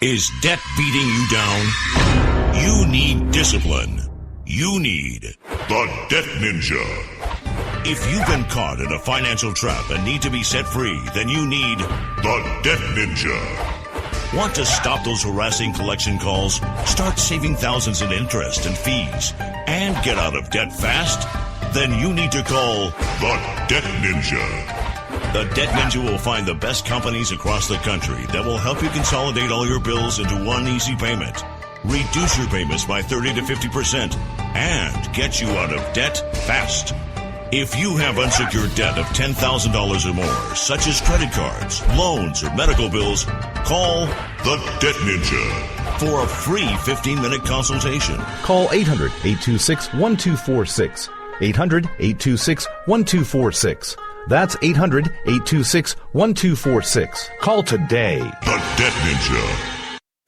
Is debt beating you down? You need discipline. You need the Debt Ninja. If you've been caught in a financial trap and need to be set free, then you need the Debt Ninja. Want to stop those harassing collection calls, start saving thousands in interest and fees, and get out of debt fast? Then you need to call the Debt Ninja. The Debt Ninja will find the best companies across the country that will help you consolidate all your bills into one easy payment, reduce your payments by 30 to 50%, and get you out of debt fast. If you have unsecured debt of $10,000 or more, such as credit cards, loans, or medical bills, call the Debt Ninja for a free 15-minute consultation. Call 800-826-1246. 800-826-1246. That's 800-826-1246. Call today. The Debt Ninja.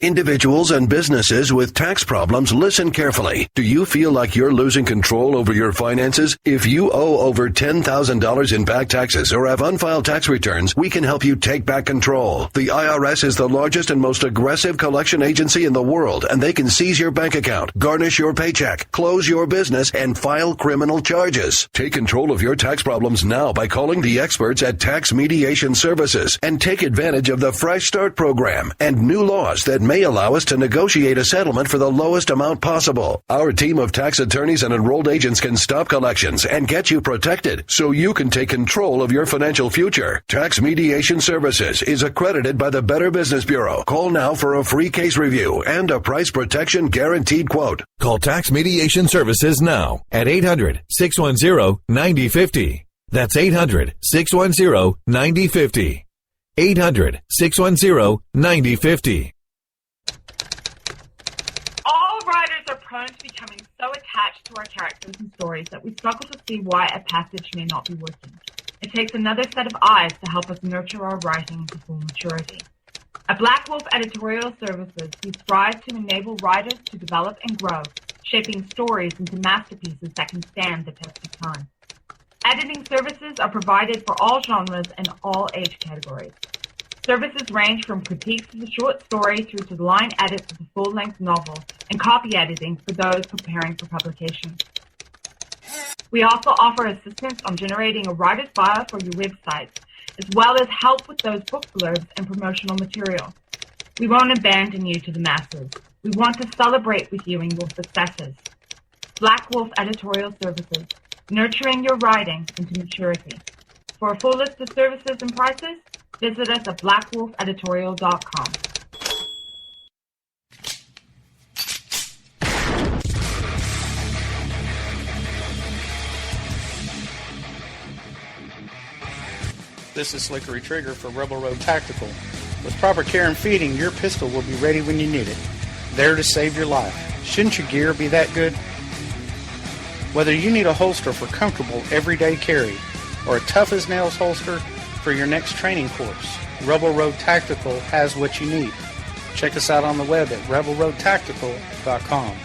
Individuals and businesses with tax problems, listen carefully. Do you feel like you're losing control over your finances? If you owe over $10,000 in back taxes or have unfiled tax returns, we can help you take back control. The IRS is the largest and most aggressive collection agency in the world, and they can seize your bank account, garnish your paycheck, close your business, and file criminal charges. Take control of your tax problems now by calling the experts at Tax Mediation Services and take advantage of the Fresh Start program and new laws that may allow us to negotiate a settlement for the lowest amount possible. Our team of tax attorneys and enrolled agents can stop collections and get you protected so you can take control of your financial future. Tax Mediation Services is accredited by the Better Business Bureau. Call now for a free case review and a price protection guaranteed quote. Call Tax Mediation Services now at 800-610-9050. That's 800-610-9050. 800-610-9050. Writers are prone to becoming so attached to our characters and stories that we struggle to see why a passage may not be working. It takes another set of eyes to help us nurture our writing to full maturity. At Black Wolf Editorial Services, we strive to enable writers to develop and grow, shaping stories into masterpieces that can stand the test of time. Editing services are provided for all genres and all age categories. Services range from critiques of the short story through to the line edits of the full-length novel and copy editing for those preparing for publication. We also offer assistance on generating a writer's bio for your website, as well as help with those book blurbs and promotional material. We won't abandon you to the masses. We want to celebrate with you in your successes. Black Wolf Editorial Services, nurturing your writing into maturity. For a full list of services and prices, visit us at blackwolfeditorial.com. This is Slickery Trigger for Rebel Road Tactical. With proper care and feeding, your pistol will be ready when you need it. There to save your life. Shouldn't your gear be that good? Whether you need a holster for comfortable everyday carry or a tough-as-nails holster for your next training course, Rebel Road Tactical has what you need. Check us out on the web at rebelroadtactical.com.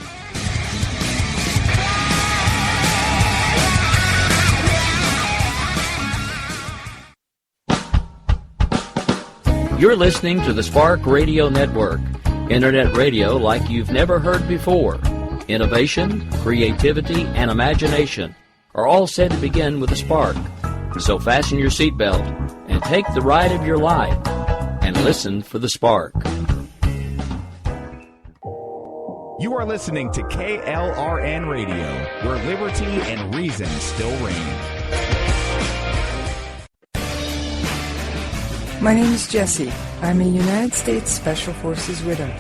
You're listening to the Spark Radio Network, internet radio like you've never heard before. Innovation, creativity, and imagination are all said to begin with a spark. So fasten your seatbelt and take the ride of your life and listen for the spark. You are listening to KLRN Radio, where liberty and reason still reign. My name is Jessie. I'm a United States Special Forces widow.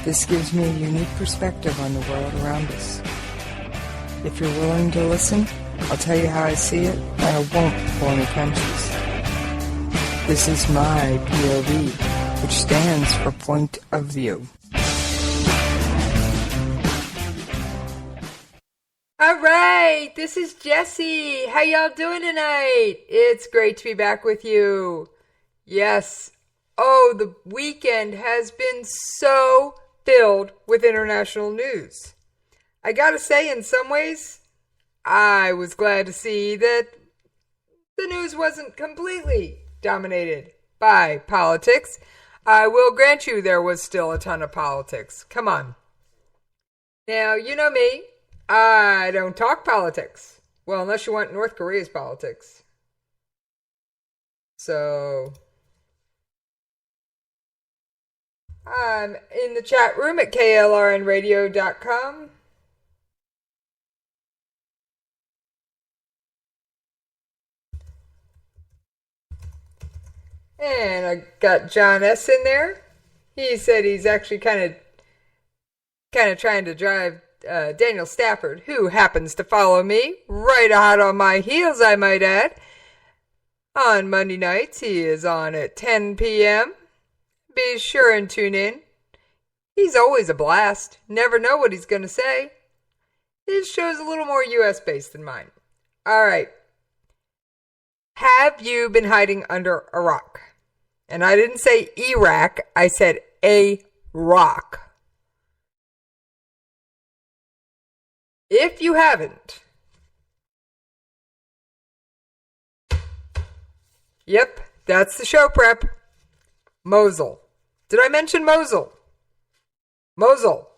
This gives me a unique perspective on the world around us. If you're willing to listen, I'll tell you how I see it, and I won't pull any punches. This is my POV, which stands for Point of View. All right, this is Jessie. How y'all doing tonight? It's great to be back with you. Yes. Oh, the weekend has been so filled with international news. I gotta say, in some ways, I was glad to see that the news wasn't completely dominated by politics. I will grant you there was still a ton of politics. Come on. Now, you know me. I don't talk politics. Well, unless you want North Korea's politics. So, I'm in the chat room at KLRNRadio.com. And I got John S. in there. He said he's actually kind of trying to drive Daniel Stafford, who happens to follow me right hot on my heels, I might add. On Monday nights, he is on at 10 p.m. Be sure and tune in. He's always a blast. Never know what he's going to say. His show's a little more U.S.-based than mine. All right. Have you been hiding under a rock? And I didn't say Iraq. I said a rock. If you haven't, yep, that's the show prep. Mosul. Did I mention Mosul? Mosul.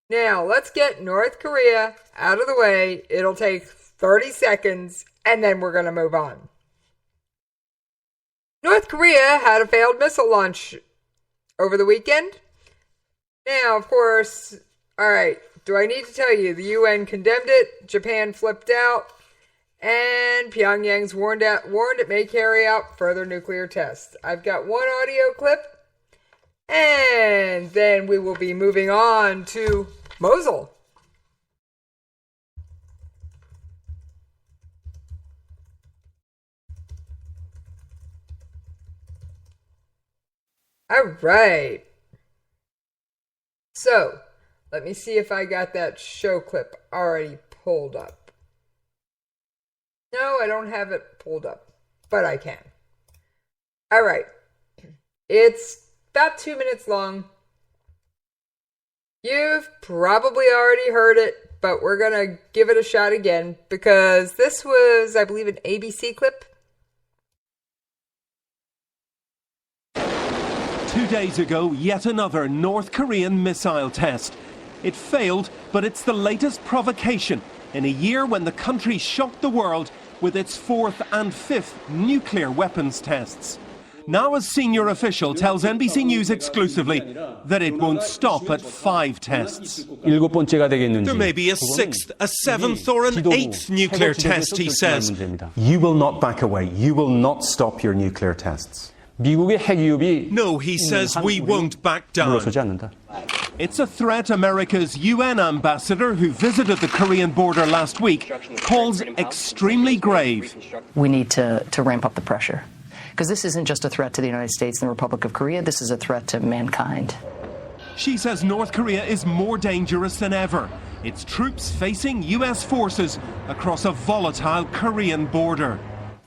Now, let's get North Korea out of the way. It'll take 30 seconds, and then we're going to move on. North Korea had a failed missile launch over the weekend. Now, of course, all right, do I need to tell you, the UN condemned it, Japan flipped out, and Pyongyang's warned it may carry out further nuclear tests. I've got one audio clip, and then we will be moving on to Mosul. All right. So, let me see if I got that show clip already pulled up. No, I don't have it pulled up, but I can. All right. It's about 2 minutes long. You've probably already heard it, but we're going to give it a shot again because this was, I believe, an ABC clip. 2 days ago, yet another North Korean missile test. It failed, but it's the latest provocation in a year when the country shocked the world with its fourth and fifth nuclear weapons tests. Now a senior official tells NBC News exclusively that it won't stop at 5 tests. There may be a sixth, a seventh or an eighth nuclear test, he says. You will not back away. You will not stop your nuclear tests. No, he says, we won't back down. It's a threat America's UN ambassador, who visited the Korean border last week, calls extremely grave. We need to ramp up the pressure, because this isn't just a threat to the United States and the Republic of Korea, this is a threat to mankind. She says North Korea is more dangerous than ever. Its troops facing US forces across a volatile Korean border.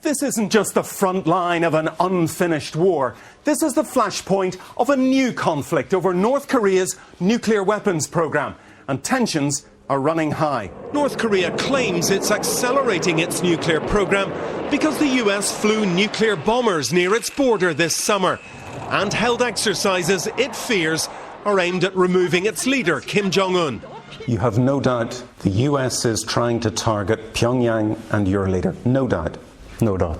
This isn't just the front line of an unfinished war. This is the flashpoint of a new conflict over North Korea's nuclear weapons program, and tensions are running high. North Korea claims it's accelerating its nuclear program because the US flew nuclear bombers near its border this summer and held exercises it fears are aimed at removing its leader, Kim Jong-un. You have no doubt the US is trying to target Pyongyang and your leader. No doubt. No doubt.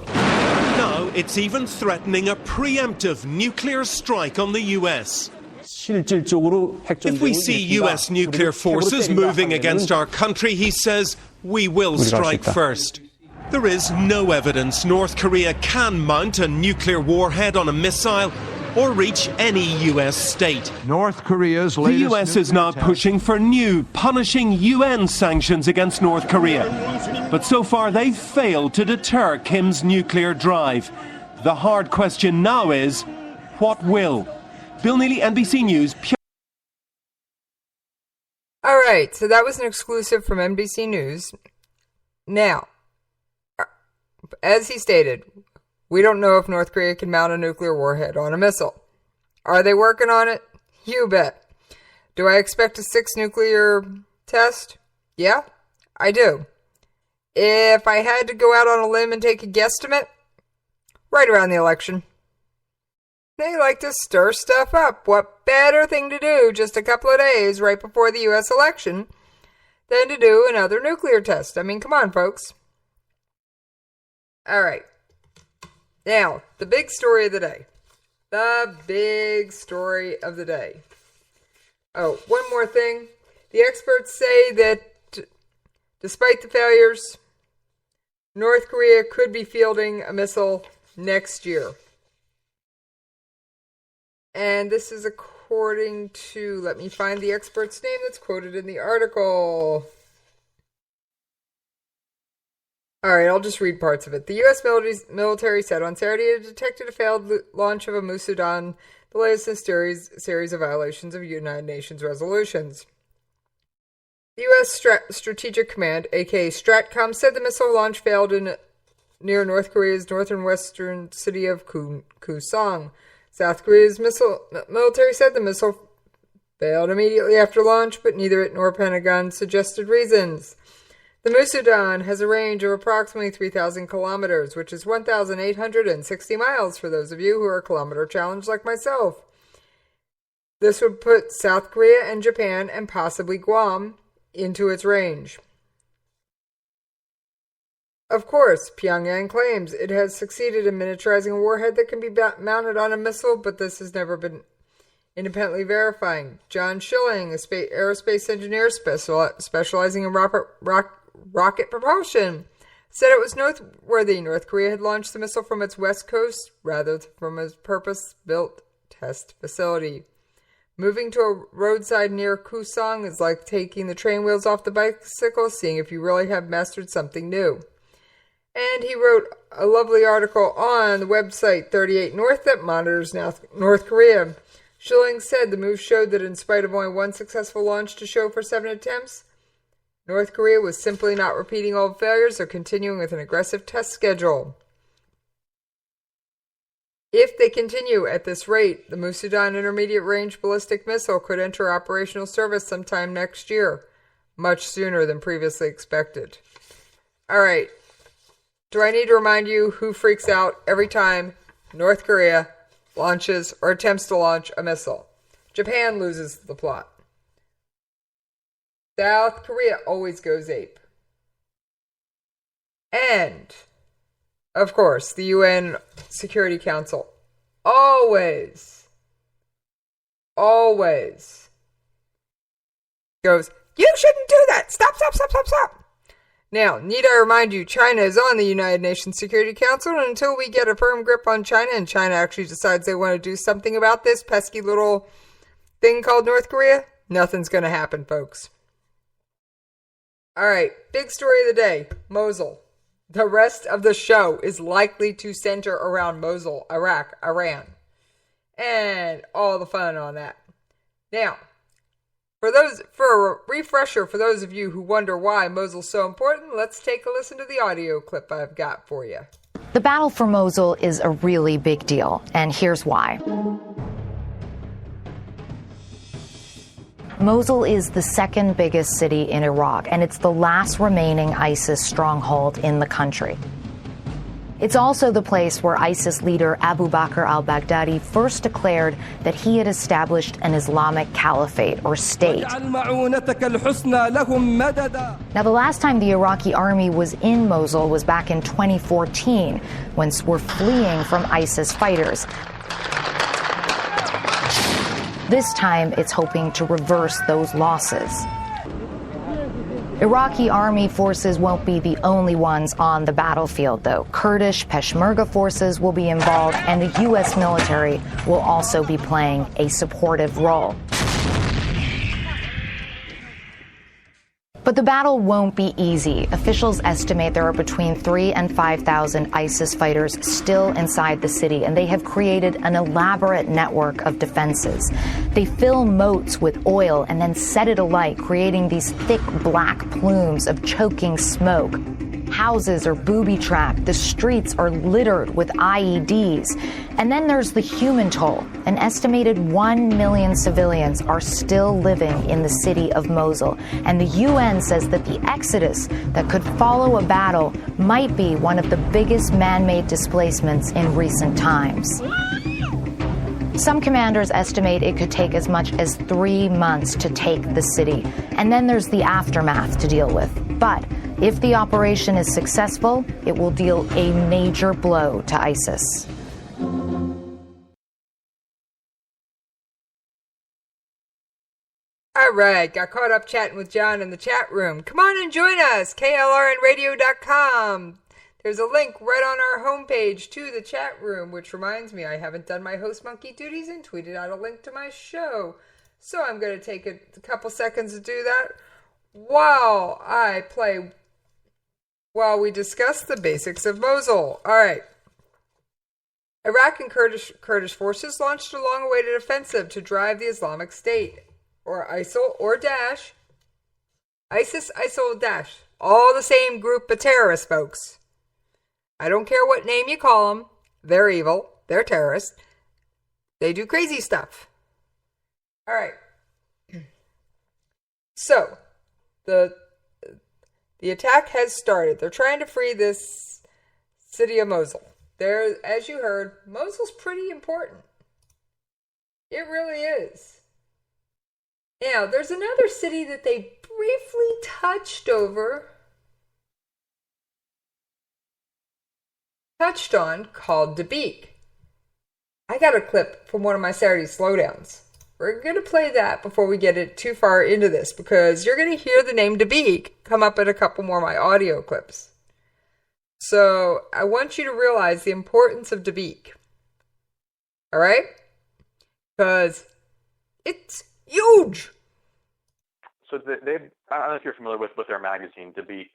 Now it's even threatening a preemptive nuclear strike on the US. If we see US nuclear forces moving against our country, he says, we will strike first. There is no evidence North Korea can mount a nuclear warhead on a missile or reach any US state. North Korea's The latest US is now pushing for new, punishing UN sanctions against North Korea. But so far they've failed to deter Kim's nuclear drive. The hard question now is, what will? Bill Neely, NBC News. All right, so that was an exclusive from NBC News. Now, as he stated, we don't know if North Korea can mount a nuclear warhead on a missile. Are they working on it? You bet. Do I expect a 6th nuclear test? Yeah, I do. If I had to go out on a limb and take a guesstimate, right around the election. They like to stir stuff up. What better thing to do just a couple of days right before the U.S. election than to do another nuclear test? I mean, come on, folks. All right. Now, the big story of the day. The big story of the day. Oh, one more thing. The experts say that despite the failures, North Korea could be fielding a missile next year. And this is according to, let me find the expert's name that's quoted in the article. All right, I'll just read parts of it. The U.S. military said on Saturday it detected a failed launch of a Musudan, the latest in a series of violations of United Nations resolutions. The U.S. Strategic Command, aka STRATCOM, said the missile launch failed near North Korea's northern western city of Kusong. South Korea's military said the missile failed immediately after launch, but neither it nor Pentagon suggested reasons. The Musudan has a range of approximately 3,000 kilometers, which is 1,860 miles for those of you who are kilometer challenged like myself. This would put South Korea and Japan and possibly Guam into its range. Of course, Pyongyang claims it has succeeded in miniaturizing a warhead that can be mounted on a missile, but this has never been independently verifying. John Schilling, a aerospace engineer specializing in rocket propulsion, said it was noteworthy North Korea had launched the missile from its west coast rather than from a purpose-built test facility. Moving to a roadside near Kusong is like taking the train wheels off the bicycle, seeing if you really have mastered something new. And he wrote a lovely article on the website 38 North that monitors North Korea. Schilling said the move showed that in spite of only one successful launch to show for 7 attempts, North Korea was simply not repeating old failures or continuing with an aggressive test schedule. If they continue at this rate, the Musudan Intermediate Range Ballistic Missile could enter operational service sometime next year, much sooner than previously expected. All right. Do I need to remind you who freaks out every time North Korea launches or attempts to launch a missile? Japan loses the plot. South Korea always goes ape. And, of course, the UN Security Council always goes, you shouldn't do that! Stop! Now, need I remind you, China is on the United Nations Security Council, and until we get a firm grip on China, and China actually decides they want to do something about this pesky little thing called North Korea, nothing's going to happen, folks. Alright, big story of the day, Mosul. The rest of the show is likely to center around Mosul, Iraq, Iran, and all the fun on that. Now, for a refresher for those of you who wonder why Mosul's so important, let's take a listen to the audio clip I've got for you. The battle for Mosul is a really big deal, and here's why. Mosul is the second biggest city in Iraq, and it's the last remaining ISIS stronghold in the country. It's also the place where ISIS leader Abu Bakr al-Baghdadi first declared that he had established an Islamic caliphate or state. Now, the last time the Iraqi army was in Mosul was back in 2014, when we're fleeing from ISIS fighters. This time, it's hoping to reverse those losses. Iraqi army forces won't be the only ones on the battlefield, though. Kurdish Peshmerga forces will be involved, and the U.S. military will also be playing a supportive role. But the battle won't be easy. Officials estimate there are between 3,000 and 5,000 ISIS fighters still inside the city, and they have created an elaborate network of defenses. They fill moats with oil and then set it alight, creating these thick black plumes of choking smoke. Houses are booby-trapped. The streets are littered with IEDs. And then there's the human toll. An estimated 1 million civilians are still living in the city of Mosul. And the UN says that the exodus that could follow a battle might be one of the biggest man-made displacements in recent times. Some commanders estimate it could take as much as 3 months to take the city. And then there's the aftermath to deal with. But if the operation is successful, it will deal a major blow to ISIS. All right, got caught up chatting with John in the chat room. Come on and join us, KLRNRadio.com. There's a link right on our homepage to the chat room, which reminds me I haven't done my host monkey duties and tweeted out a link to my show. So I'm going to take a couple seconds to do that while we discuss the basics of Mosul. All right. Iraq and Kurdish forces launched a long-awaited offensive to drive the Islamic State, or ISIL, or Daesh. ISIS, ISIL, Daesh. All the same group of terrorists, folks. I don't care what name you call them. They're evil. They're terrorists. They do crazy stuff. All right. So, the attack has started. They're trying to free this city of Mosul. As you heard, Mosul's pretty important. It really is. Now, there's another city that they briefly touched on called Dabiq. I got a clip from one of my Saturday slowdowns. We're going to play that before we get it too far into this, because you're going to hear the name Dabiq come up in a couple more of my audio clips. So I want you to realize the importance of Dabiq. All right? Because it's huge. So I don't know if you're familiar with their magazine, Dabiq.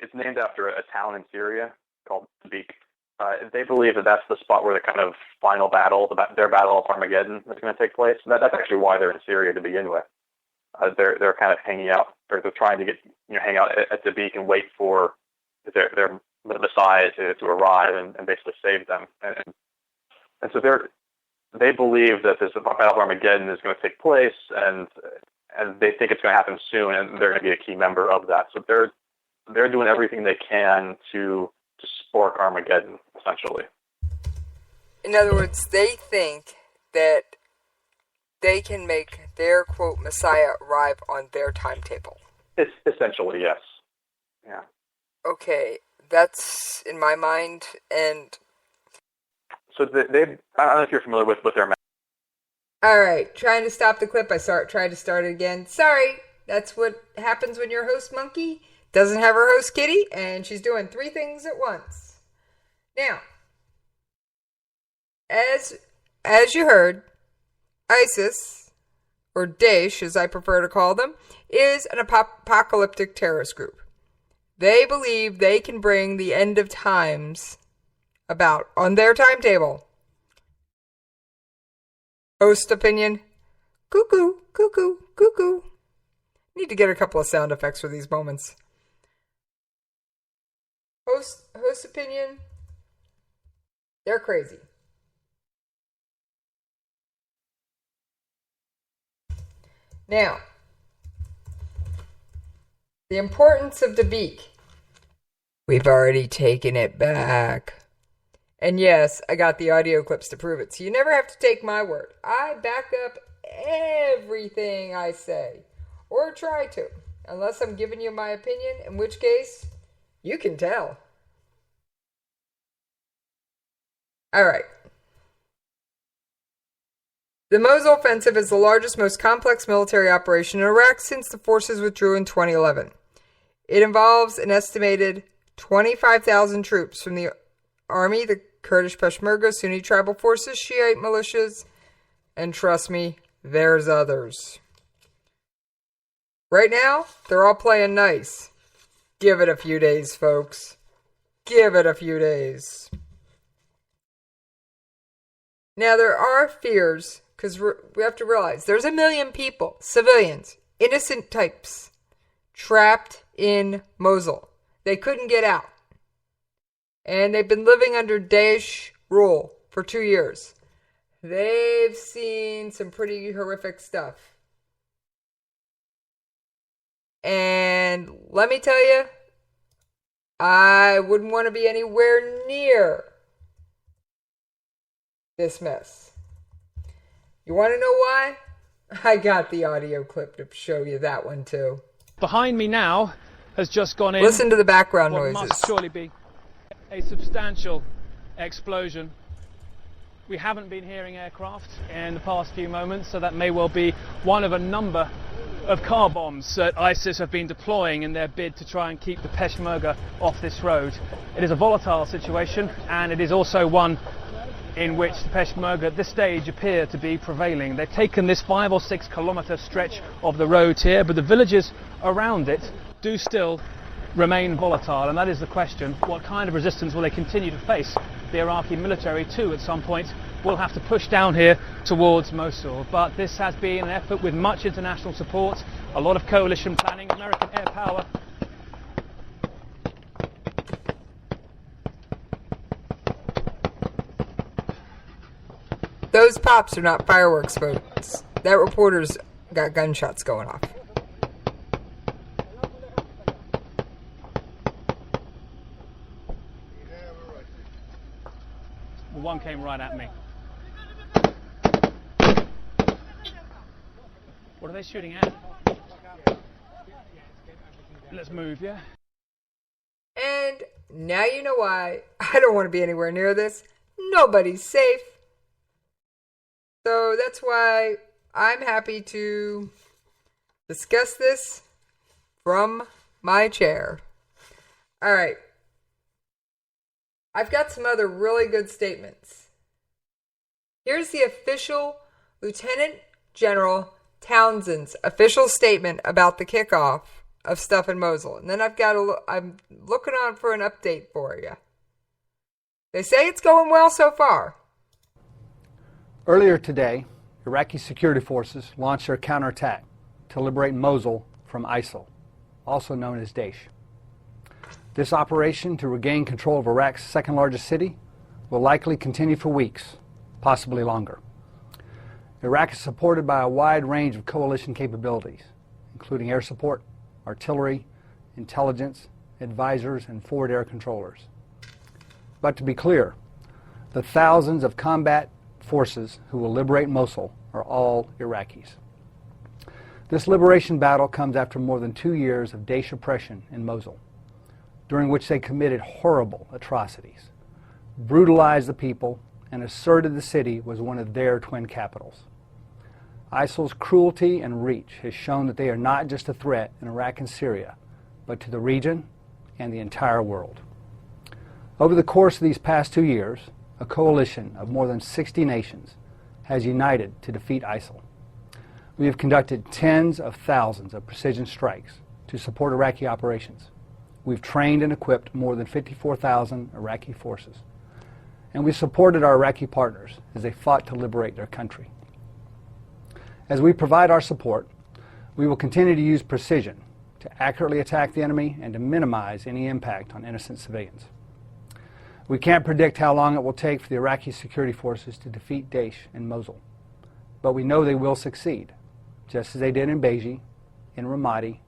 It's named after a town in Syria called Dabiq. They believe that that's the spot where the kind of final battle, their battle of Armageddon, is going to take place. That's actually why they're in Syria to begin with. They're kind of hanging out, or they're trying to hang out at Dabiq and wait for their Messiah to arrive and basically save them. And so they believe that this battle of Armageddon is going to take place, and they think it's going to happen soon, and they're going to be a key member of that. So they're doing everything they can to spark Armageddon, essentially. In other words, they think that they can make their, quote, Messiah arrive on their timetable. It's essentially, yes. Yeah. Okay, that's in my mind, and... So I don't know if you're familiar with their... All right, trying to stop the clip. Tried to start it again. Sorry, that's what happens when your host monkey doesn't have her host kitty, and she's doing 3 things at once. Now, as you heard, ISIS, or Daesh as I prefer to call them, is an apocalyptic terrorist group. They believe they can bring the end of times about on their timetable. Host opinion, cuckoo, cuckoo, cuckoo. Need to get a couple of sound effects for these moments. Host opinion, they're crazy. Now, the importance of Dabiq. We've already taken it back. And yes, I got the audio clips to prove it. So you never have to take my word. I back up everything I say. Or try to. Unless I'm giving you my opinion, in which case, you can tell. Alright. The Mosul offensive is the largest, most complex military operation in Iraq since the forces withdrew in 2011. It involves an estimated 25,000 troops from the army, the Kurdish Peshmerga, Sunni tribal forces, Shiite militias, and trust me, there's others. Right now, they're all playing nice. Give it a few days, folks. Give it a few days. Now, there are fears, because we have to realize there's 1 million people, civilians, innocent types, trapped in Mosul. They couldn't get out. And they've been living under Daesh rule for 2 years. They've seen some pretty horrific stuff. And let me tell you, I wouldn't want to be anywhere near this mess. You want to know why? I got the audio clip to show you that one too. Behind me now has just gone in. Listen to the background what noises. Must surely be a substantial explosion. We haven't been hearing aircraft in the past few moments, so that may well be one of a number of car bombs that ISIS have been deploying in their bid to try and keep the Peshmerga off this road. It is a volatile situation, and it is also one in which the Peshmerga at this stage appear to be prevailing. They've taken this 5 or 6 kilometre stretch of the road here, but the villages around it do still remain volatile, and that is the question. What kind of resistance will they continue to face? The Iraqi military too at some point will have to push down here towards Mosul. But this has been an effort with much international support, a lot of coalition planning, American air power. Those pops are not fireworks, folks. That reporter's got gunshots going off. One came right at me. What are they shooting at? Let's move, yeah? And now you know why I don't want to be anywhere near this. Nobody's safe. So that's why I'm happy to discuss this from my chair. All right. I've got some other really good statements. Here's the official Lieutenant General Townsend's official statement about the kickoff of stuff in Mosul. And then I'm looking on for an update for you. They say it's going well so far. Earlier today, Iraqi security forces launched their counterattack to liberate Mosul from ISIL, also known as Daesh. This operation to regain control of Iraq's second largest city will likely continue for weeks, possibly longer. Iraq is supported by a wide range of coalition capabilities, including air support, artillery, intelligence, advisors, and forward air controllers. But to be clear, the thousands of combat forces who will liberate Mosul are all Iraqis. This liberation battle comes after more than 2 years of Daesh oppression in Mosul, during which they committed horrible atrocities, brutalized the people, and asserted the city was one of their twin capitals. ISIL's cruelty and reach has shown that they are not just a threat in Iraq and Syria, but to the region and the entire world. Over the course of these past 2 years, a coalition of more than 60 nations has united to defeat ISIL. We have conducted tens of thousands of precision strikes to support Iraqi operations. We've trained and equipped more than 54,000 Iraqi forces. And we supported our Iraqi partners as they fought to liberate their country. As we provide our support, we will continue to use precision to accurately attack the enemy and to minimize any impact on innocent civilians. We can't predict how long it will take for the Iraqi security forces to defeat Daesh in Mosul, but we know they will succeed, just as they did in Beiji, in Ramadi,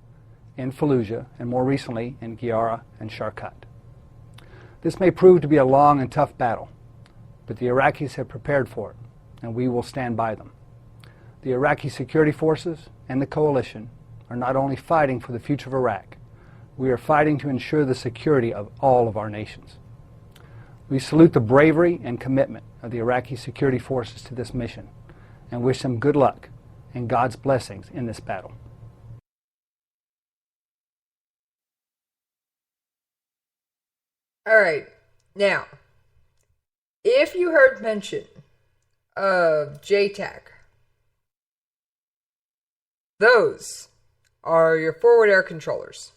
in Fallujah, and more recently in Ghiyara and Sharqat. This may prove to be a long and tough battle, but the Iraqis have prepared for it, and we will stand by them. The Iraqi security forces and the coalition are not only fighting for the future of Iraq, we are fighting to ensure the security of all of our nations. We salute the bravery and commitment of the Iraqi security forces to this mission and wish them good luck and God's blessings in this battle. All right. Now, if you heard mention of JTAC, those are your forward air controllers.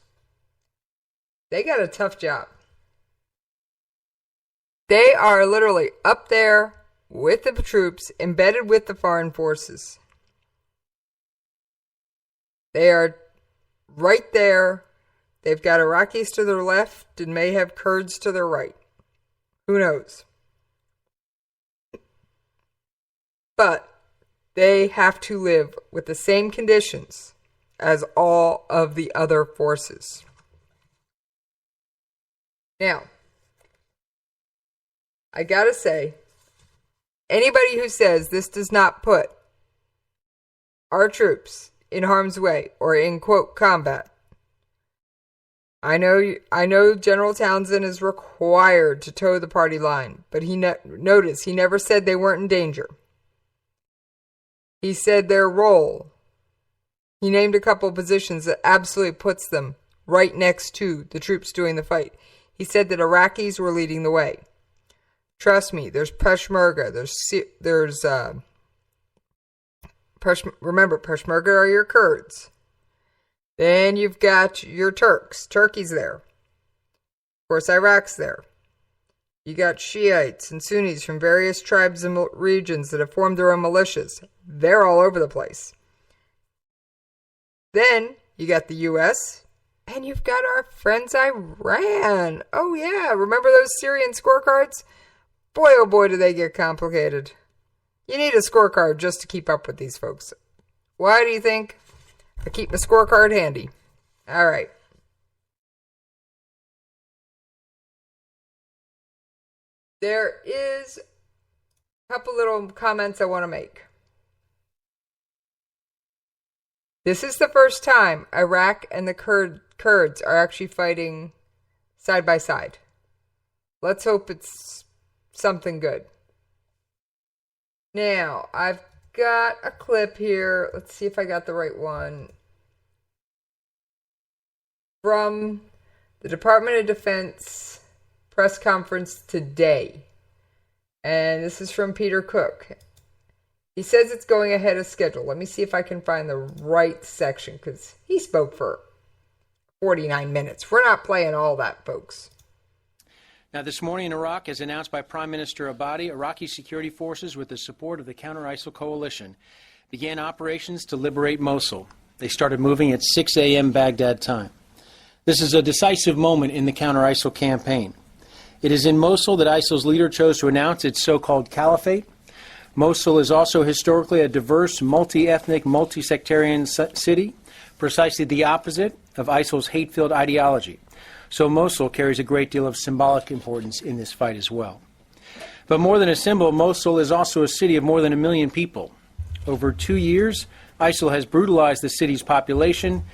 They got a tough job. They are literally up there with the troops, embedded with the foreign forces. They are right there. They've got Iraqis to their left and may have Kurds to their right. Who knows? But they have to live with the same conditions as all of the other forces. Now, I gotta say, Anybody who says this does not put our troops in harm's way or in, quote, combat. I know General Townsend is required to toe the party line, but notice he never said they weren't in danger. He said their role. He named a couple positions that absolutely puts them right next to the troops doing the fight. He said that Iraqis were leading the way. Trust me, there's Peshmerga, remember, Peshmerga are your Kurds. Then you've got your Turks. Turkey's there. Of course, Iraq's there. You got Shiites and Sunnis from various tribes and regions that have formed their own militias. They're all over the place. Then you got the U.S., and you've got our friends Iran. Oh yeah, remember those Syrian scorecards? Boy, oh boy, do they get complicated. You need a scorecard just to keep up with these folks. Why do you think? I keep my scorecard handy. All right. There is a couple little comments I want to make. This is the first time Iraq and the Kurds are actually fighting side by side. Let's hope it's something good. Now, I've got a clip here. Let's see if I got the right one. From the Department of Defense press conference today. And this is from Peter Cook. He says it's going ahead of schedule. Let me see if I can find the right section, because he spoke for 49 minutes. We're not playing all that, folks. Now, this morning in Iraq, as announced by Prime Minister Abadi, Iraqi security forces, with the support of the counter-ISIL coalition, began operations to liberate Mosul. They started moving at 6 a.m. Baghdad time. This is a decisive moment in the counter-ISIL campaign. It is in Mosul that ISIL's leader chose to announce its so-called caliphate. Mosul is also historically a diverse, multi-ethnic, multi-sectarian city, precisely the opposite of ISIL's hate-filled ideology. So Mosul carries a great deal of symbolic importance in this fight as well. But more than a symbol, Mosul is also a city of more than 1 million people. Over 2 years, ISIL has brutalized the city's population,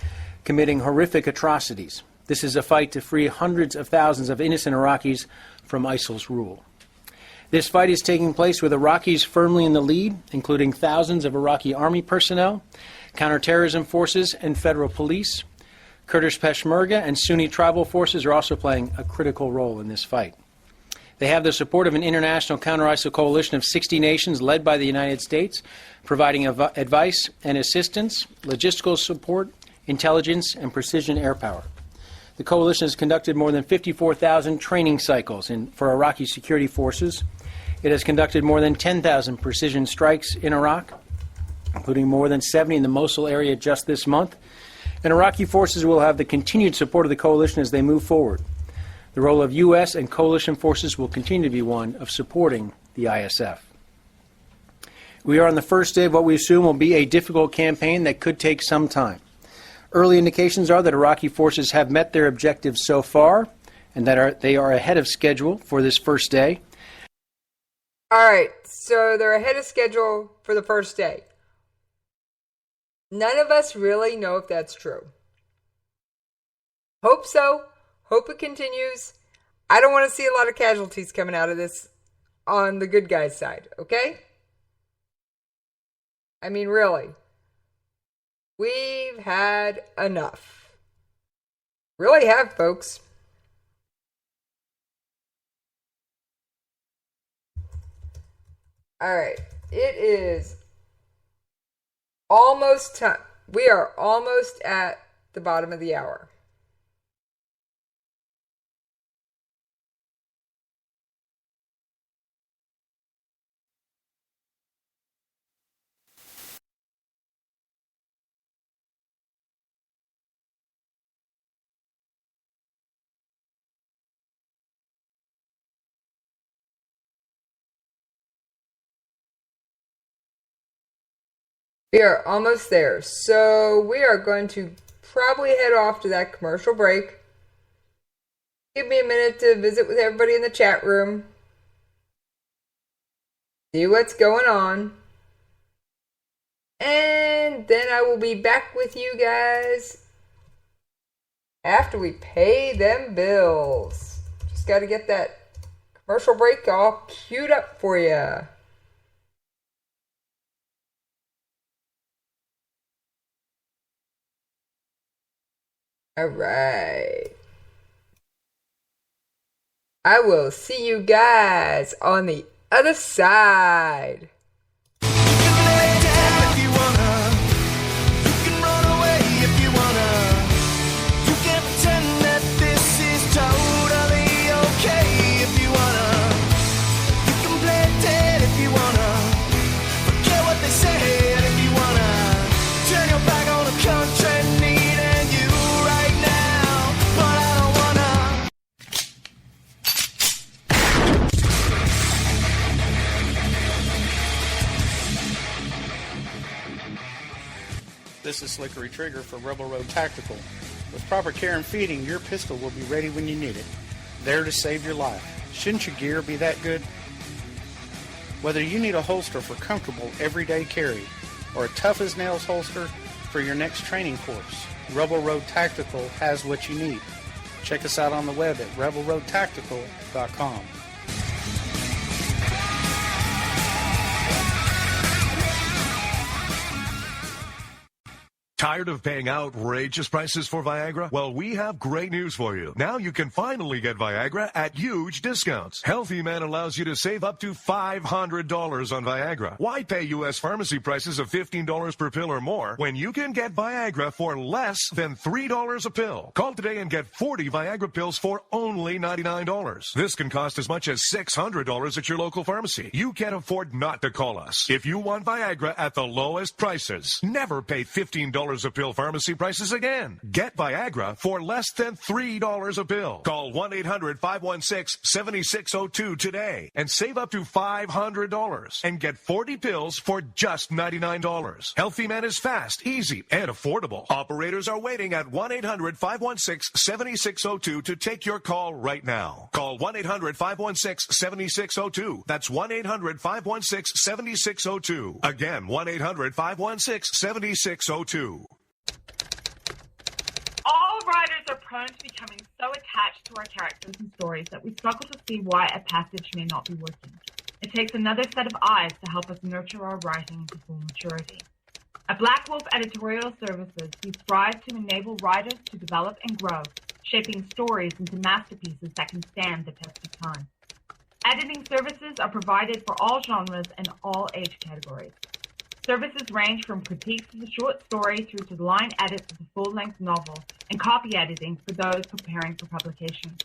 committing horrific atrocities. This is a fight to free hundreds of thousands of innocent Iraqis from ISIL's rule. This fight is taking place with Iraqis firmly in the lead, including thousands of Iraqi army personnel, counterterrorism forces, and federal police. Kurdish Peshmerga and Sunni tribal forces are also playing a critical role in this fight. They have the support of an international counter-ISIL coalition of 60 nations led by the United States, providing advice and assistance, logistical support, intelligence, and precision air power. The coalition has conducted more than 54,000 training cycles for Iraqi security forces. It has conducted more than 10,000 precision strikes in Iraq, including more than 70 in the Mosul area just this month. And Iraqi forces will have the continued support of the coalition as they move forward. The role of U.S. and coalition forces will continue to be one of supporting the ISF. We are on the first day of what we assume will be a difficult campaign that could take some time. Early indications are that Iraqi forces have met their objectives so far, and that they are ahead of schedule for this first day. All right, so they're ahead of schedule for the first day. None of us really know if that's true. Hope so. Hope it continues. I don't want to see a lot of casualties coming out of this on the good guys' side, okay? I mean, really. We've had enough. Really have, folks. All right. It is almost time. We are almost at the bottom of the hour. We are almost there. So we are going to probably head off to that commercial break. Give me a minute to visit with everybody in the chat room. see what's going on. And then I will be back with you guys after we pay them bills. Just got to get that commercial break all queued up for you. All right. I will see you guys on the other side. This is Slickery Trigger for Rebel Road Tactical. With proper care and feeding, your pistol will be ready when you need it. There to save your life. Shouldn't your gear be that good? Whether you need a holster for comfortable everyday carry or a tough-as-nails holster for your next training course, Rebel Road Tactical has what you need. Check us out on the web at rebelroadtactical.com. Tired of paying outrageous prices for Viagra? Well, we have great news for you. Now you can finally get Viagra at huge discounts. Healthy Man allows you to save up to $500 on Viagra. Why pay U.S. pharmacy prices of $15 per pill or more when you can get Viagra for less than $3 a pill? Call today and get 40 Viagra pills for only $99. This can cost as much as $600 at your local pharmacy. You can't afford not to call us. If you want Viagra at the lowest prices, never pay $15 a pill pharmacy prices again. Get Viagra for less than $3 a pill. Call 1-800-516-7602 today and save up to $500 and get 40 pills for just $99. Healthy Man is fast, easy, and affordable. Operators are waiting at 1-800-516-7602 to take your call right now. Call 1-800-516-7602. That's 1-800-516-7602. Again, 1-800-516-7602. All writers are prone to becoming so attached to our characters and stories that we struggle to see why a passage may not be working. It takes another set of eyes to help us nurture our writing into full maturity. At Black Wolf Editorial Services, we strive to enable writers to develop and grow, shaping stories into masterpieces that can stand the test of time. Editing services are provided for all genres and all age categories. Services range from critiques of the short story through to the line edits of the full-length novel and copy editing for those preparing for publication.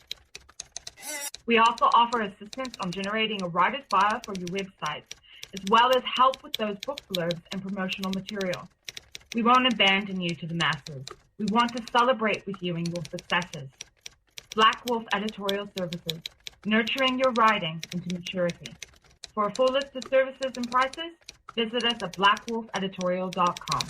We also offer assistance on generating a writer's bio for your websites, as well as help with those book blurbs and promotional material. We won't abandon you to the masses. We want to celebrate with you in your successes. Black Wolf Editorial Services, nurturing your writing into maturity. For a full list of services and prices, visit us at blackwolfeditorial.com.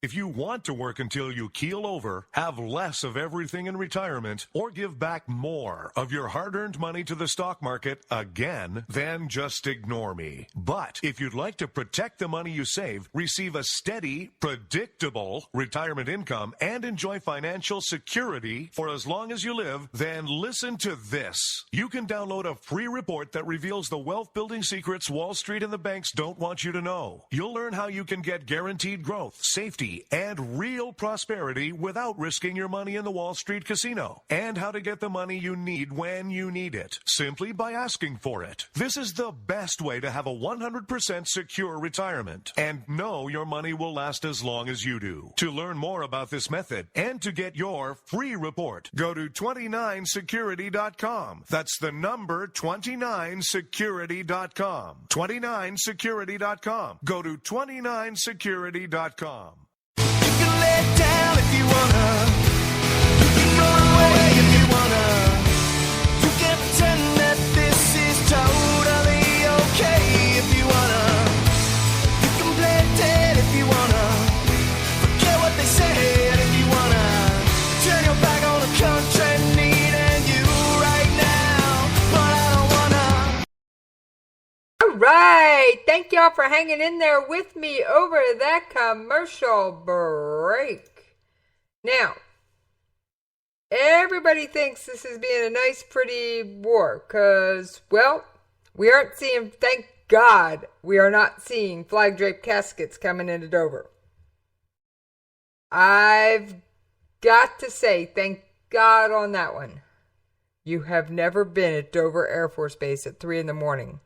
If you want to work until you keel over, have less of everything in retirement, or give back more of your hard-earned money to the stock market again, then just ignore me. But if you'd like to protect the money you save, receive a steady, predictable retirement income, and enjoy financial security for as long as you live, then listen to this. You can download a free report that reveals the wealth-building secrets Wall Street and the banks don't want you to know. You'll learn how you can get guaranteed growth, safety, and real prosperity without risking your money in the Wall Street casino, and how to get the money you need when you need it, simply by asking for it. This is the best way to have a 100% secure retirement and know your money will last as long as you do. To learn more about this method and to get your free report, go to 29security.com. That's the number 29security.com. 29security.com. Go to 29security.com. Down if you wanna, you can run away if you wanna. You can pretend that this is totally okay if you wanna. You can play dead if you wanna. Forget what they said if you wanna. Turn your back on the country needing you right now, but I don't wanna. right. Thank y'all for hanging in there with me over that commercial break. Now, everybody thinks this is being a nice, pretty war because, well, we aren't seeing, thank God, we are not seeing flag-draped caskets coming into Dover. I've got to say, thank God on that one. You have never been at Dover Air Force Base at 3 in the morning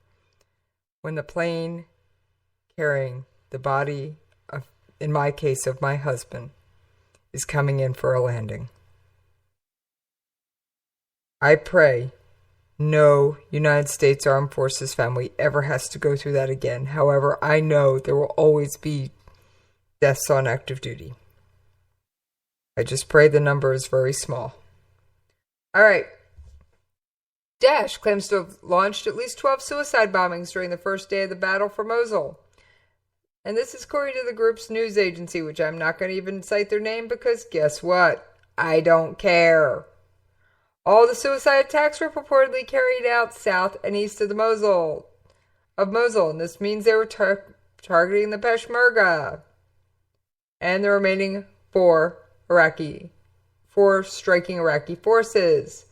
when the plane carrying the body of, in my case, of my husband, is coming in for a landing. I pray no United States Armed Forces family ever has to go through that again. However, I know there will always be deaths on active duty. I just pray the number is very small. All right. Daesh claims to have launched at least 12 suicide bombings during the first day of the battle for Mosul. And this is according to the group's news agency, which I'm not going to even cite their name because guess what? I don't care. All the suicide attacks were purportedly carried out south and east of Mosul, and this means they were targeting the Peshmerga and the remaining four striking Iraqi forces.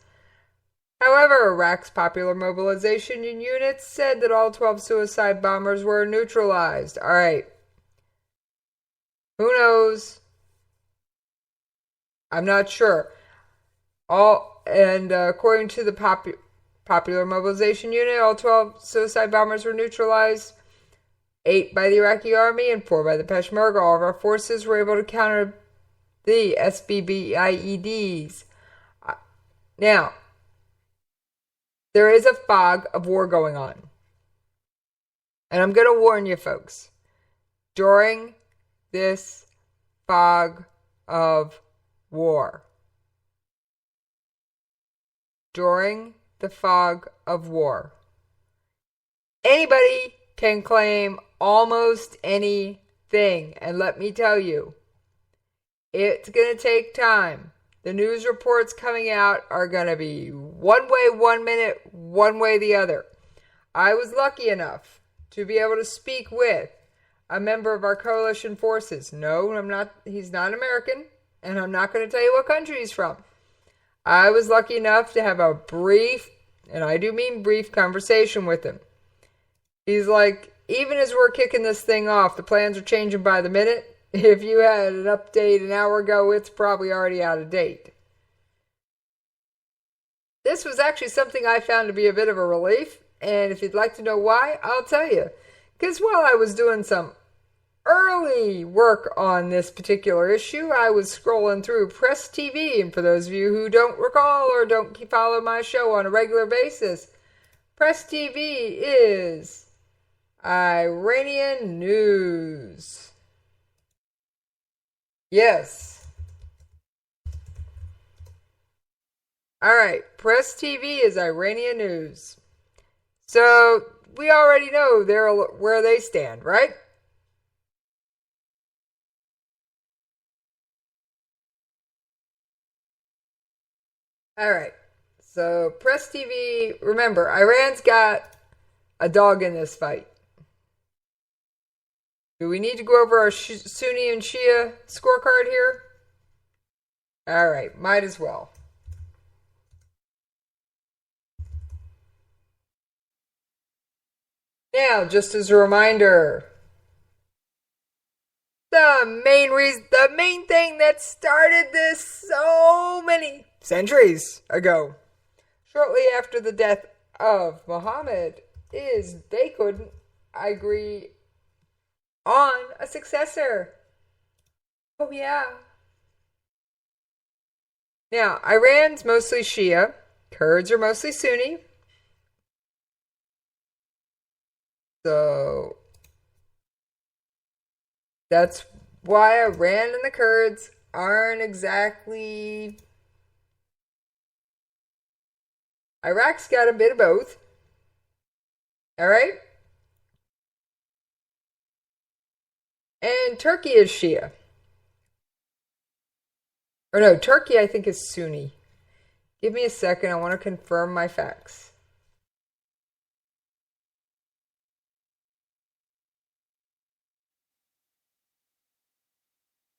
However, Iraq's Popular Mobilization Unit said that all 12 suicide bombers were neutralized. All right. Who knows? I'm not sure. According to the Popular Mobilization Unit, all 12 suicide bombers were neutralized. 8 by the Iraqi army and 4 by the Peshmerga. All of our forces were able to counter the SBB IEDs. Now, there is a fog of war going on. And I'm going to warn you folks. During this fog of war. During the fog of war. Anybody can claim almost anything. And let me tell you, it's going to take time. The news reports coming out are going to be one way 1 minute, one way the other. I was lucky enough to be able to speak with a member of our coalition forces. No, I'm not. He's not American, and I'm not going to tell you what country he's from. I was lucky enough to have a brief, and I do mean brief, conversation with him. He's like, even as we're kicking this thing off, the plans are changing by the minute. If you had an update an hour ago, it's probably already out of date. This was actually something I found to be a bit of a relief, and if you'd like to know why, I'll tell you. Because while I was doing some early work on this particular issue, I was scrolling through Press TV, and for those of you who don't recall or don't follow my show on a regular basis, Press TV is Iranian news. Yes. Alright, Press TV is Iranian news. So, we already know where they stand, right? Alright, so Press TV, remember, Iran's got a dog in this fight. Do we need to go over our Sunni and Shia scorecard here? Alright, might as well. Now, just as a reminder, the main thing that started this so many centuries ago, shortly after the death of Muhammad, is they couldn't agree on a successor. Oh yeah. Now, Iran's mostly Shia. Kurds are mostly Sunni. So, that's why Iran and the Kurds aren't exactly... Iraq's got a bit of both. Alright? And Turkey is Shia. Or no, Turkey I think is Sunni. Give me a second, I want to confirm my facts.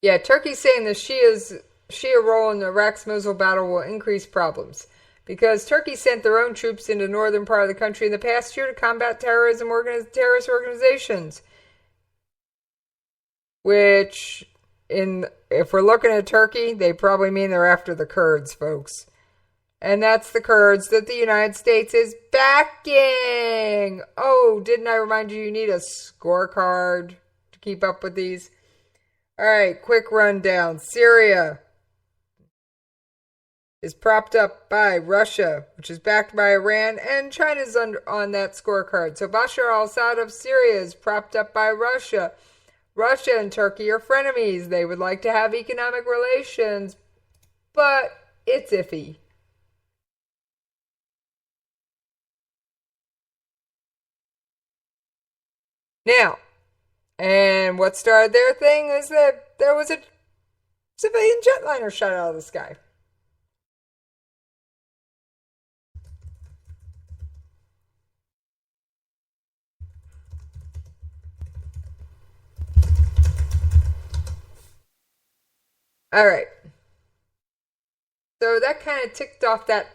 Yeah, Turkey's saying the Shia role in Iraq's Mosul battle will increase problems because Turkey sent their own troops into the northern part of the country in the past year to combat terrorist organizations. Which, if we're looking at Turkey, they probably mean they're after the Kurds, folks. And that's the Kurds that the United States is backing. Oh, didn't I remind you need a scorecard to keep up with these? All right, quick rundown. Syria is propped up by Russia, which is backed by Iran, and China's on that scorecard. So Bashar al-Assad of Syria is propped up by Russia. Russia and Turkey are frenemies. They would like to have economic relations, but it's iffy. Now, and what started their thing is that there was a civilian jetliner shot out of the sky. All right. So that kind of ticked off that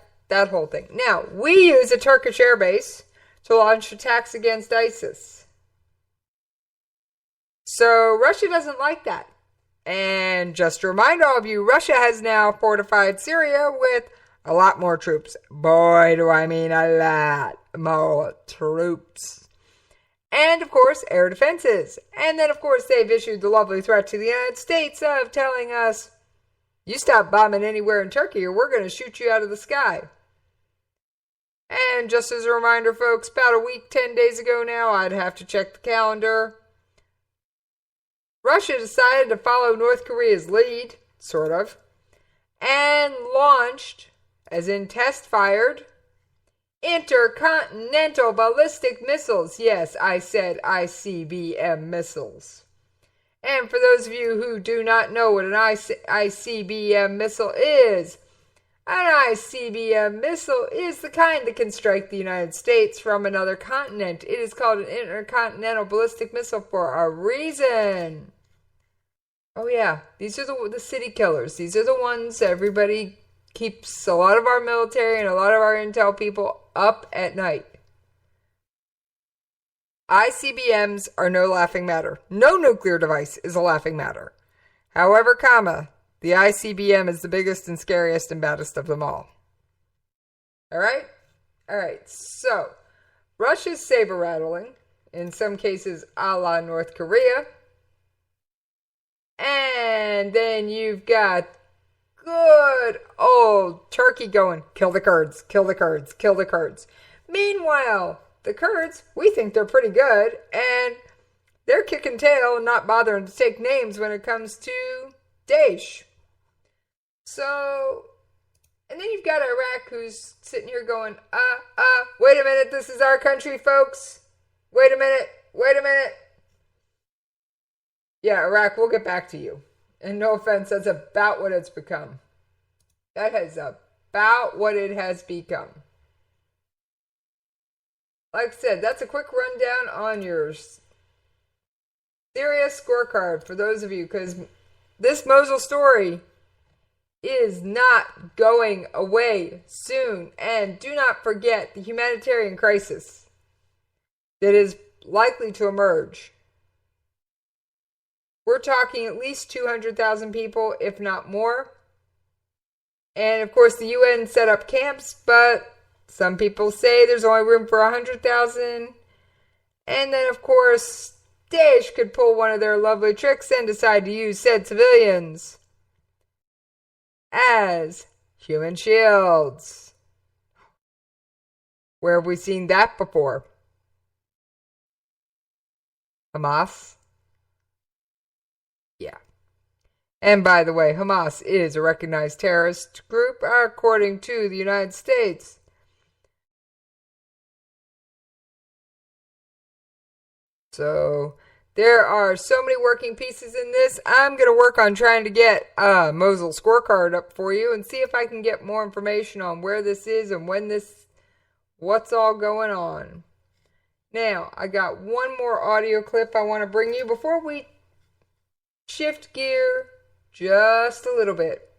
whole thing. Now, we use a Turkish airbase to launch attacks against ISIS. So Russia doesn't like that. And just to remind all of you, Russia has now fortified Syria with a lot more troops. Boy, do I mean a lot more troops. And, of course, air defenses. And then, of course, they've issued the lovely threat to the United States of telling us, you stop bombing anywhere in Turkey or we're going to shoot you out of the sky. And just as a reminder, folks, about a week, 10 days ago now, I'd have to check the calendar. Russia decided to follow North Korea's lead, sort of, and launched, as in test-fired, intercontinental ballistic missiles. Yes, I said ICBM missiles. And for those of you who do not know what an ICBM missile is, an ICBM missile is the kind that can strike the United States from another continent. It is called an intercontinental ballistic missile for a reason. Oh yeah, these are the city killers. These are the ones everybody keeps a lot of our military and a lot of our intel people up at night. ICBMs are no laughing matter. No nuclear device is a laughing matter. However, the ICBM is the biggest and scariest and baddest of them all. Alright? Alright, so Russia's saber rattling, in some cases a la North Korea. And then you've got good old Turkey going, kill the Kurds, kill the Kurds, kill the Kurds. Meanwhile, the Kurds, we think they're pretty good, and they're kicking tail and not bothering to take names when it comes to Daesh. So, and then you've got Iraq who's sitting here going, wait a minute, this is our country, folks. Wait a minute. Yeah, Iraq, we'll get back to you. And no offense, that's about what it's become. That is about what it has become. Like I said, that's a quick rundown on your Syria scorecard for those of you, because this Mosul story is not going away soon. And do not forget the humanitarian crisis that is likely to emerge. We're talking at least 200,000 people, if not more. And of course, the UN set up camps, but some people say there's only room for 100,000. And then, of course, Daesh could pull one of their lovely tricks and decide to use said civilians as human shields. Where have we seen that before? Hamas? Yeah. And by the way, Hamas is a recognized terrorist group according to the United States. So there are so many working pieces in this. I'm going to work on trying to get a Mosul scorecard up for you and see if I can get more information on where this is and what's all going on. Now, I got one more audio clip I want to bring you before we shift gear just a little bit.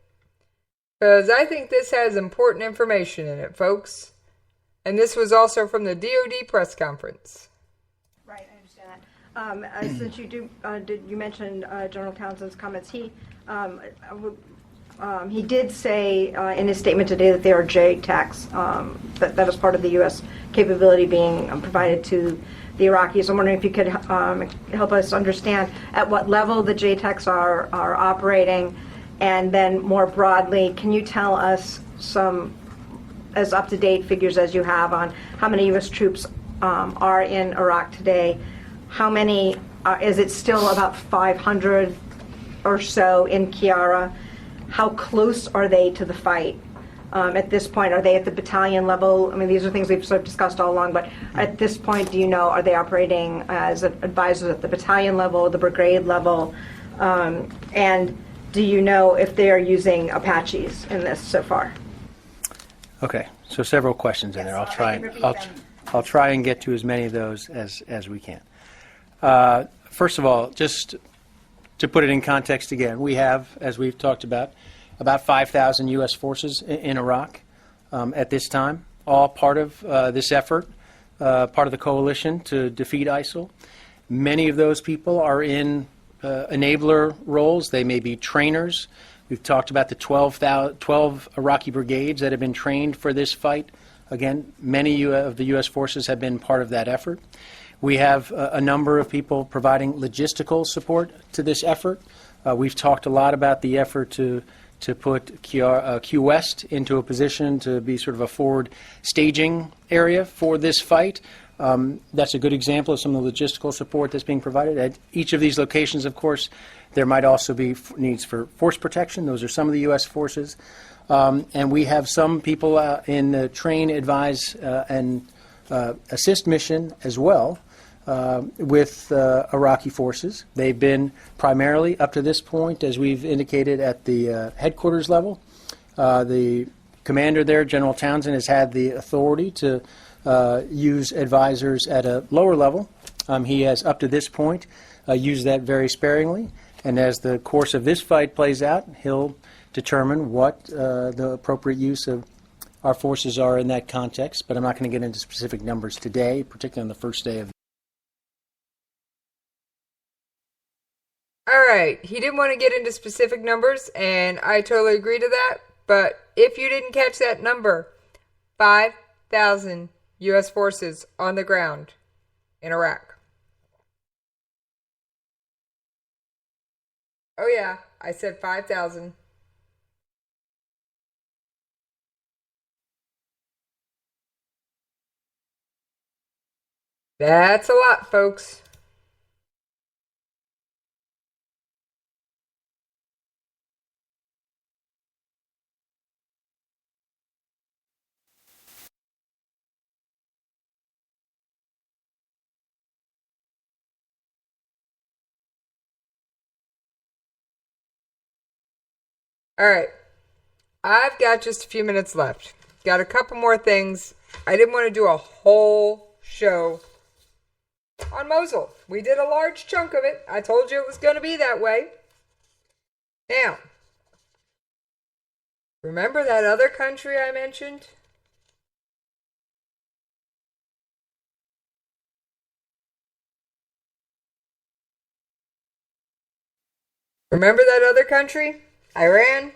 Because I think this has important information in it, folks. And this was also from the DoD press conference. Right, I understand that. Since you mentioned General Townsend's comments, he did say in his statement today that there are JTACs, that is part of the U.S. capability being provided to the Iraqis. I'm wondering if you could help us understand at what level the JTACs are operating, and then more broadly, can you tell us some as up-to-date figures as you have on how many U.S. troops are in Iraq today? How many, is it still about 500 or so in Kiara? How close are they to the fight at this point? Are they at the battalion level? I mean, these are things we've sort of discussed all along, but at this point, do you know, are they operating as advisors at the battalion level, the brigade level? And do you know if they are using Apaches in this so far? Okay, so several questions in there. I'll try and get to as many of those as we can. First of all, just to put it in context again, we have, as we've talked about 5,000 U.S. forces in Iraq at this time, all part of this effort, part of the coalition to defeat ISIL. Many of those people are in enabler roles. They may be trainers. We've talked about the 12 Iraqi brigades that have been trained for this fight. Again, many of the U.S. forces have been part of that effort. We have a number of people providing logistical support to this effort. We've talked a lot about the effort to put Q West into a position to be sort of a forward staging area for this fight. That's a good example of some of the logistical support that's being provided. At each of these locations, of course, there might also be needs for force protection. Those are some of the U.S. forces. And we have some people in the train, advise, and assist mission as well with Iraqi forces. They've been primarily, up to this point, as we've indicated, at the headquarters level. The commander there, General Townsend, has had the authority to use advisors at a lower level. He has, up to this point, used that very sparingly. And as the course of this fight plays out, he'll determine what the appropriate use of our forces are in that context. But I'm not going to get into specific numbers today, particularly on the first day of. All right, he didn't want to get into specific numbers, and I totally agree to that. But if you didn't catch that number, 5,000 U.S. forces on the ground in Iraq. Oh yeah, I said 5,000. That's a lot, folks. All right, I've got just a few minutes left. Got a couple more things. I didn't want to do a whole show on Mosul. We did a large chunk of it. I told you it was going to be that way. Now, remember that other country I mentioned? Remember that other country? Iran?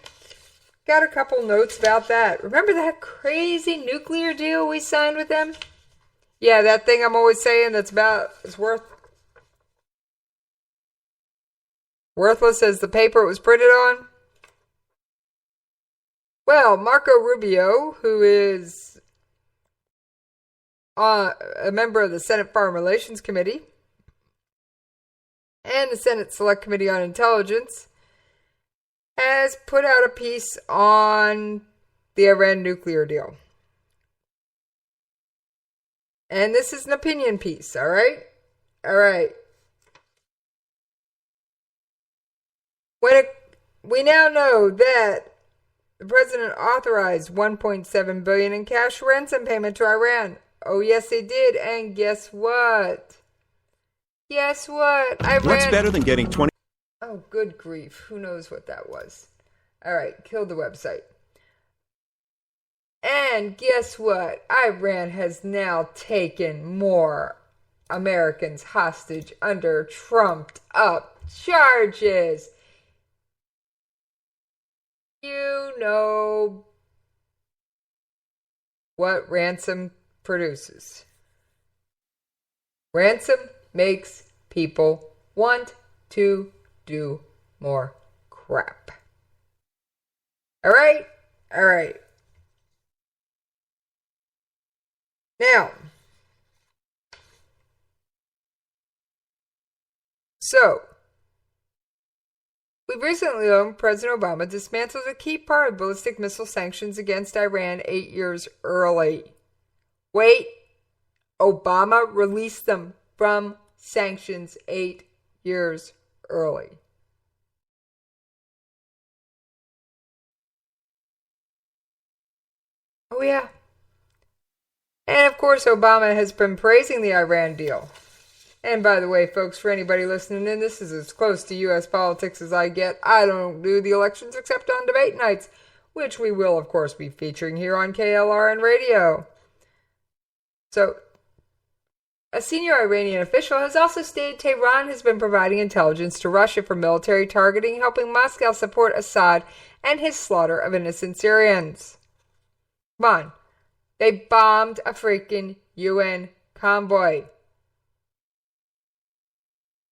Got a couple notes about that. Remember that crazy nuclear deal we signed with them? Yeah, that thing I'm always saying that's worthless as the paper it was printed on? Well, Marco Rubio, who is a member of the Senate Foreign Relations Committee and the Senate Select Committee on Intelligence, has put out a piece on the Iran nuclear deal. And this is an opinion piece, all right? All right. We now know that the president authorized $1.7 billion in cash ransom payment to Iran. Oh, yes, he did. And guess what? Guess what? What's better than getting 20 Oh, good grief. Who knows what that was? All right, killed the website. And guess what? Iran has now taken more Americans hostage under trumped up charges. You know what ransom produces. Ransom makes people want to do more crap. All right? All right. Now, so, we've recently learned President Obama dismantled a key part of ballistic missile sanctions against Iran 8 years early. Wait, Obama released them from sanctions 8 years early. Oh, yeah. And of course, Obama has been praising the Iran deal. And by the way, folks, for anybody listening in, this is as close to U.S. politics as I get. I don't do the elections except on debate nights, which we will, of course, be featuring here on KLRNRadio. So, a senior Iranian official has also stated Tehran has been providing intelligence to Russia for military targeting, helping Moscow support Assad and his slaughter of innocent Syrians. Come on. They bombed a freaking UN convoy.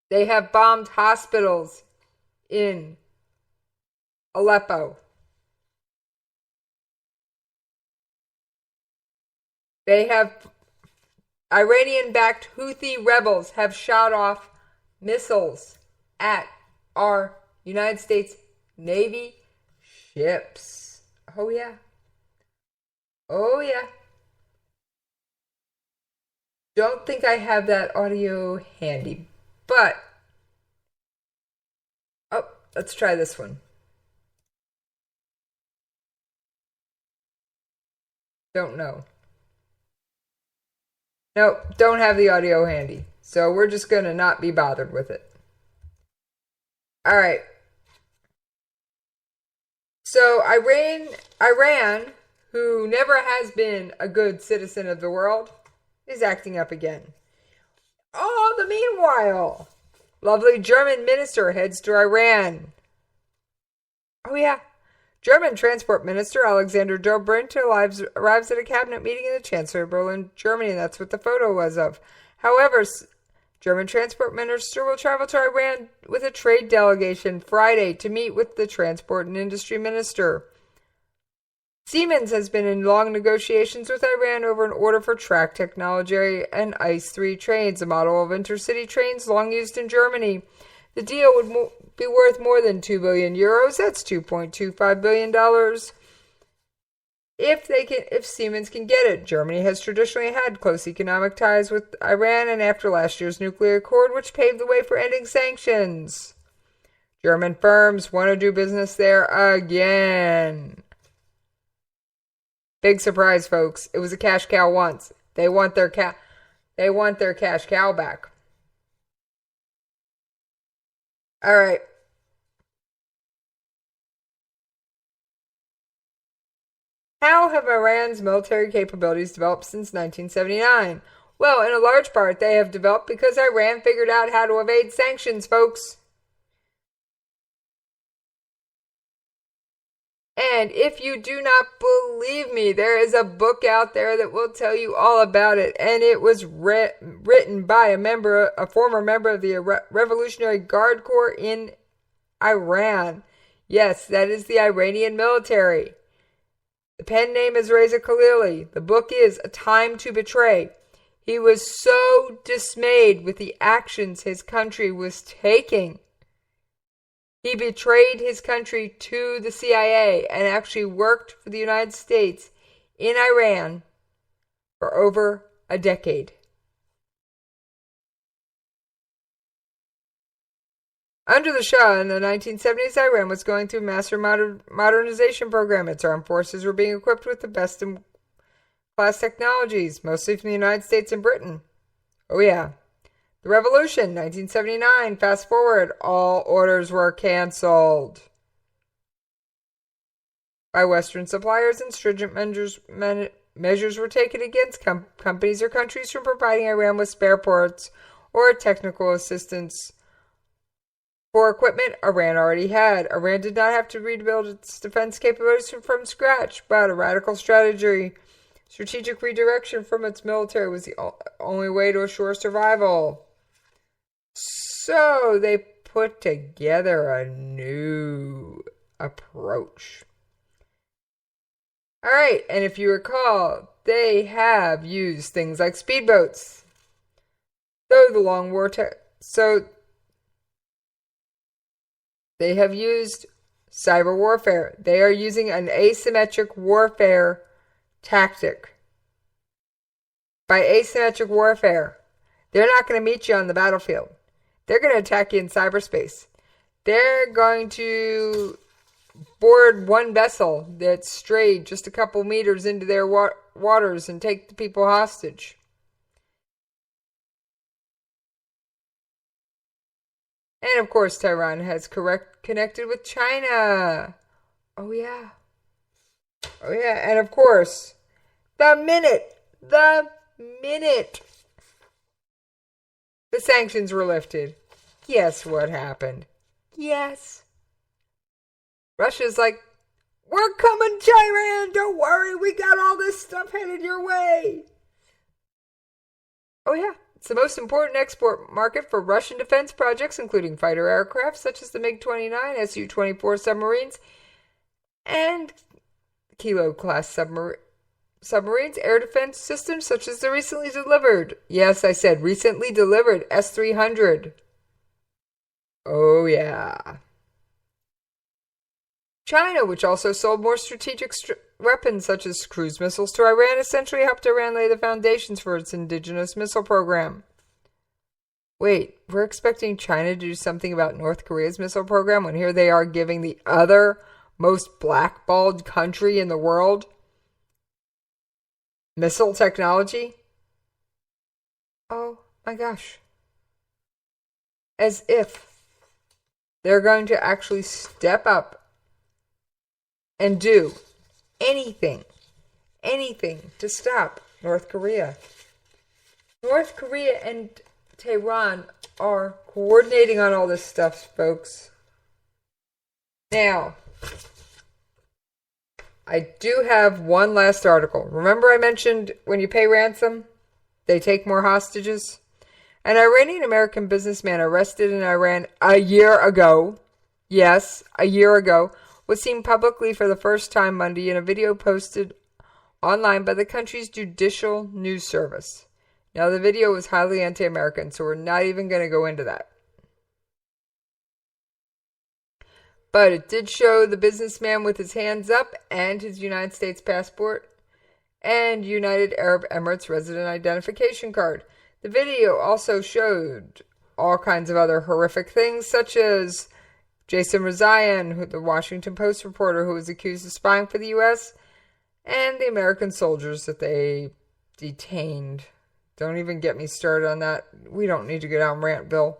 They have bombed hospitals in Aleppo. They have Iranian-backed Houthi rebels have shot off missiles at our United States Navy ships. Oh, yeah. Oh, yeah. Don't think I have that audio handy, but oh, let's try this one. Don't know. Nope, don't have the audio handy, so we're just gonna not be bothered with it. All right. So Iran, who never has been a good citizen of the world, is acting up again. Oh, the meanwhile, lovely German minister heads to Iran. Oh, yeah. German Transport Minister Alexander Dobrindt arrives at a cabinet meeting in the Chancellor of Berlin, Germany. That's what the photo was of. However, German Transport Minister will travel to Iran with a trade delegation Friday to meet with the Transport and Industry Minister. Siemens has been in long negotiations with Iran over an order for track technology and ICE-3 trains, a model of intercity trains long used in Germany. The deal would be worth more than 2 billion euros. That's $2.25 billion. If Siemens can get it. Germany has traditionally had close economic ties with Iran, and after last year's nuclear accord, which paved the way for ending sanctions, German firms want to do business there again. Big surprise, folks. It was a cash cow once. They want their cash cow back. All right. How have Iran's military capabilities developed since 1979? Well, in a large part, they have developed because Iran figured out how to evade sanctions, folks. And if you do not believe me, there is a book out there that will tell you all about it. And it was written by a former member of the Revolutionary Guard Corps in Iran. Yes, that is the Iranian military. The pen name is Reza Khalili. The book is A Time to Betray. He was so dismayed with the actions his country was taking. He betrayed his country to the CIA and actually worked for the United States in Iran for over a decade. Under the Shah in the 1970s, Iran was going through a massive modernization program. Its armed forces were being equipped with the best-in-class technologies, mostly from the United States and Britain. Oh yeah. The The Revolution, 1979. Fast forward, all orders were canceled by Western suppliers, and stringent measures were taken against companies or countries from providing Iran with spare parts or technical assistance for equipment Iran already had. Iran did not have to rebuild its defense capabilities from scratch, but a radical strategic redirection from its military was the only way to assure survival. So they put together a new approach. All right, and if you recall, they have used things like speedboats. So they have used cyber warfare. They are using an asymmetric warfare tactic. By asymmetric warfare, they're not going to meet you on the battlefield. They're going to attack you in cyberspace. They're going to board one vessel that strayed just a couple meters into their waters and take the people hostage. And of course, Tehran has connected with China. Oh yeah. And of course, the minute the sanctions were lifted, guess what happened? Yes. Russia's like, we're coming to Iran, don't worry, we got all this stuff headed your way. Oh yeah, it's the most important export market for Russian defense projects, including fighter aircraft such as the MiG-29, Su-24 submarines, and Kilo-class submarines, air defense systems such as the recently delivered, yes, I said recently delivered, S-300. Oh yeah. China, which also sold more strategic weapons such as cruise missiles to Iran, essentially helped Iran lay the foundations for its indigenous missile program. Wait, we're expecting China to do something about North Korea's missile program when here they are giving the other most blackballed country in the world missile technology? Oh my gosh. As if they're going to actually step up and do anything to stop North Korea. North Korea and Tehran are coordinating on all this stuff, folks. Now, I do have one last article. Remember I mentioned when you pay ransom, they take more hostages? An Iranian-American businessman arrested in Iran a year ago, yes, a year ago, was seen publicly for the first time Monday in a video posted online by the country's judicial news service. Now, the video was highly anti-American, so we're not even going to go into that. But it did show the businessman with his hands up and his United States passport and United Arab Emirates resident identification card. The video also showed all kinds of other horrific things, such as Jason Rezaian, the Washington Post reporter who was accused of spying for the U.S., and the American soldiers that they detained. Don't even get me started on that. We don't need to go down Rantville.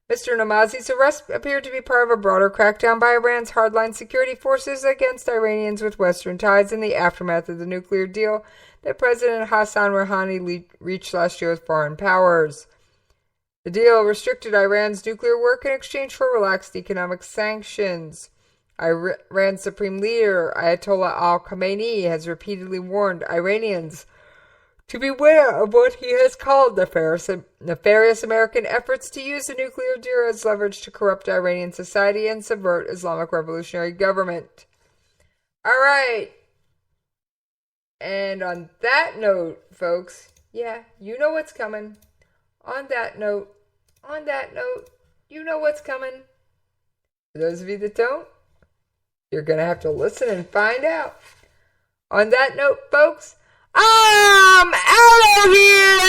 Mr. Namazi's arrest appeared to be part of a broader crackdown by Iran's hardline security forces against Iranians with Western ties in the aftermath of the nuclear deal that President Hassan Rouhani reached last year with foreign powers. The deal restricted Iran's nuclear work in exchange for relaxed economic sanctions. Iran's supreme leader, Ayatollah al-Khamenei, has repeatedly warned Iranians to beware of what he has called nefarious American efforts to use the nuclear deal as leverage to corrupt Iranian society and subvert Islamic revolutionary government. All right. And on that note, folks, yeah, you know what's coming. On that note, you know what's coming. For those of you that don't, you're going to have to listen and find out. On that note, folks, I'm out of here!